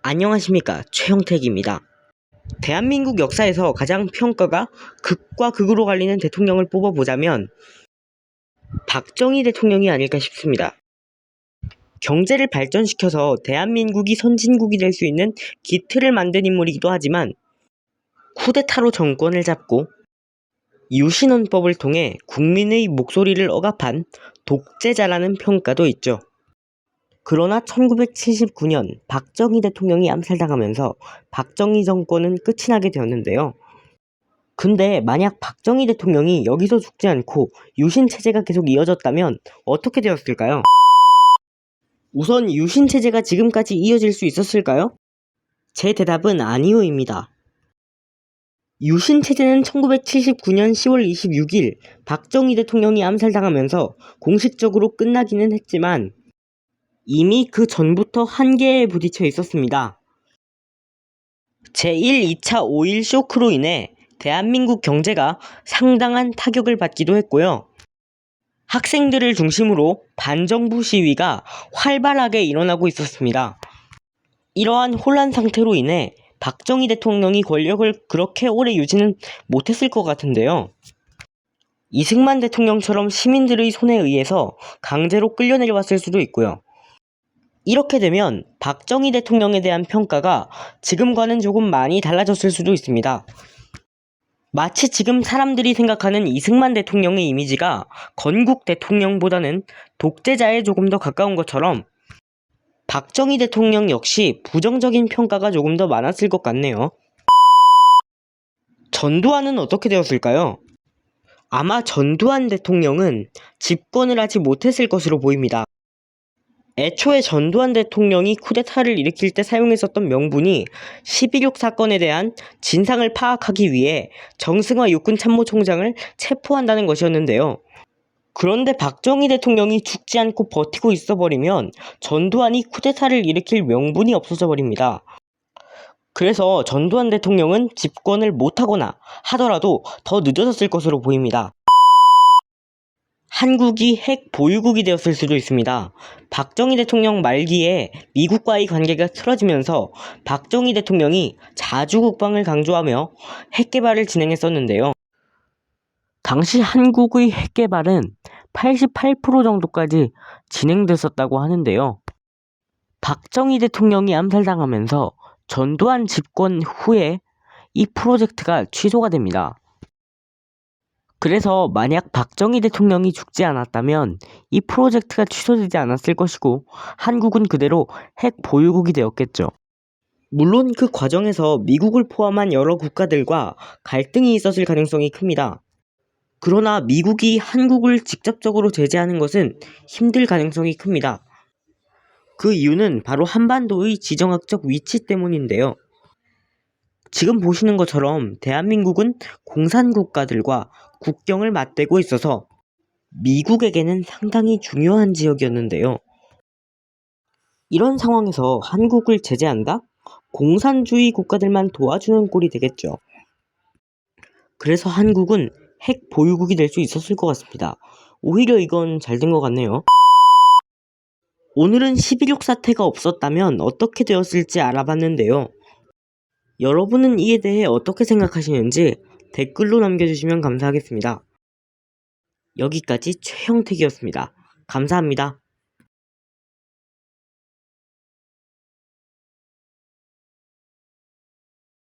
안녕하십니까, 최형택입니다. 대한민국 역사에서 가장 평가가 극과 극으로 갈리는 대통령을 뽑아보자면 박정희 대통령이 아닐까 싶습니다. 경제를 발전시켜서 대한민국이 선진국이 될 수 있는 기틀을 만든 인물이기도 하지만 쿠데타로 정권을 잡고 유신헌법을 통해 국민의 목소리를 억압한 독재자라는 평가도 있죠. 그러나 1979년 박정희 대통령이 암살당하면서 박정희 정권은 끝이 나게 되었는데요. 근데 만약 박정희 대통령이 여기서 죽지 않고 유신체제가 계속 이어졌다면 어떻게 되었을까요? 우선 유신체제가 지금까지 이어질 수 있었을까요? 제 대답은 아니요입니다. 유신체제는 1979년 10월 26일 박정희 대통령이 암살당하면서 공식적으로 끝나기는 했지만 이미 그 전부터 한계에 부딪혀 있었습니다. 제1, 2차 5.1 쇼크로 인해 대한민국 경제가 상당한 타격을 받기도 했고요. 학생들을 중심으로 반정부 시위가 활발하게 일어나고 있었습니다. 이러한 혼란 상태로 인해 박정희 대통령이 권력을 그렇게 오래 유지는 못했을 것 같은데요. 이승만 대통령처럼 시민들의 손에 의해서 강제로 끌려내려왔을 수도 있고요. 이렇게 되면 박정희 대통령에 대한 평가가 지금과는 조금 많이 달라졌을 수도 있습니다. 마치 지금 사람들이 생각하는 이승만 대통령의 이미지가 건국 대통령보다는 독재자에 조금 더 가까운 것처럼 박정희 대통령 역시 부정적인 평가가 조금 더 많았을 것 같네요. 전두환은 어떻게 되었을까요? 아마 전두환 대통령은 집권을 하지 못했을 것으로 보입니다. 애초에 전두환 대통령이 쿠데타를 일으킬 때 사용했었던 명분이 11.6 사건에 대한 진상을 파악하기 위해 정승화 육군참모총장을 체포한다는 것이었는데요. 그런데 박정희 대통령이 죽지 않고 버티고 있어버리면 전두환이 쿠데타를 일으킬 명분이 없어져 버립니다. 그래서 전두환 대통령은 집권을 못하거나 하더라도 더 늦어졌을 것으로 보입니다. 한국이 핵 보유국이 되었을 수도 있습니다. 박정희 대통령 말기에 미국과의 관계가 틀어지면서 박정희 대통령이 자주 국방을 강조하며 핵 개발을 진행했었는데요. 당시 한국의 핵 개발은 88% 정도까지 진행됐었다고 하는데요. 박정희 대통령이 암살당하면서 전두환 집권 후에 이 프로젝트가 취소가 됩니다. 그래서 만약 박정희 대통령이 죽지 않았다면 이 프로젝트가 취소되지 않았을 것이고 한국은 그대로 핵 보유국이 되었겠죠. 물론 그 과정에서 미국을 포함한 여러 국가들과 갈등이 있었을 가능성이 큽니다. 그러나 미국이 한국을 직접적으로 제재하는 것은 힘들 가능성이 큽니다. 그 이유는 바로 한반도의 지정학적 위치 때문인데요. 지금 보시는 것처럼 대한민국은 공산국가들과 국경을 맞대고 있어서 미국에게는 상당히 중요한 지역이었는데요. 이런 상황에서 한국을 제재한다? 공산주의 국가들만 도와주는 꼴이 되겠죠. 그래서 한국은 핵 보유국이 될 수 있었을 것 같습니다. 오히려 이건 잘 된 것 같네요. 오늘은 11.6 사태가 없었다면 어떻게 되었을지 알아봤는데요. 여러분은 이에 대해 어떻게 생각하시는지 댓글로 남겨주시면 감사하겠습니다. 여기까지 최형택이었습니다. 감사합니다.